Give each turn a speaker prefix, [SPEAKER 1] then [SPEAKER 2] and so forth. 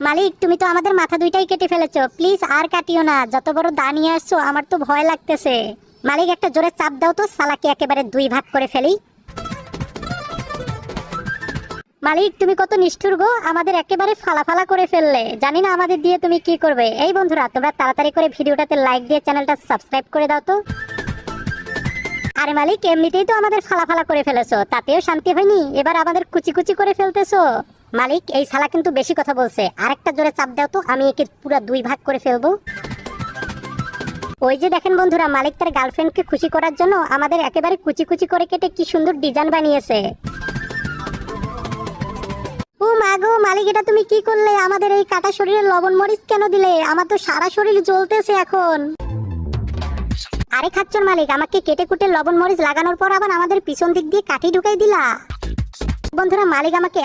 [SPEAKER 1] মালিক তুমি তো আমাদের মাথা দুইটাই কেটে ফেলেছো, প্লিজ আর কাটিও না। যত বড় দা নিয়ে আসছো, আমার তো ভয় লাগতেছে। মালিক একটা জোরে চাপ দাও তো, শালাকে একেবারে দুই ভাগ করে ফেলি। মালিক তুমি কত নিষ্ঠুর গো, আমাদের একেবারে ফালা ফালা করে ফেললে। জানি না আমাদের দিয়ে তুমি কি করবে। এই বন্ধুরা, তোমরা তাড়াতাড়ি করে ভিডিওটাতে লাইক দিয়ে চ্যানেলটা সাবস্ক্রাইব করে দাও তো। আরে মালিক, এমনিতেই তো আমাদের ফালা ফালা করে ফেলেছো, তাতেও শান্তি হয়নি, এবার আমাদের কুচি কুচি করে ফেলতেছো। মালিক এই শালা কিন্তু বেশি কথা বলছে, আরেকটা জোরে চাপ দাও তো, আমি একে পুরো দুই ভাগ করে ফেলবো। ওই যে দেখেন বন্ধুরা, মালিক তার গার্লফ্রেন্ডকে খুশি করার জন্য আমাদের একেবারে কুচি কুচি করে কেটে কি সুন্দর ডিজাইন বানিয়েছে। ও মা গো মালিক, এটা তুমি কি করলে? আমাদের এই কাটা শরীরে লবণ মরিচ কেন দিলে? আমার তো সারা শরীর জ্বলতেছে এখন। আরে খাচ্চর মালিক, আমাকে কেটে কুটে লবণ মরিচ লাগানোর পর আবার আমাদের পিছন দিক দিয়ে কাঠি ঢুকাই দিলা। বন্ধুরা, মালিক আমাকে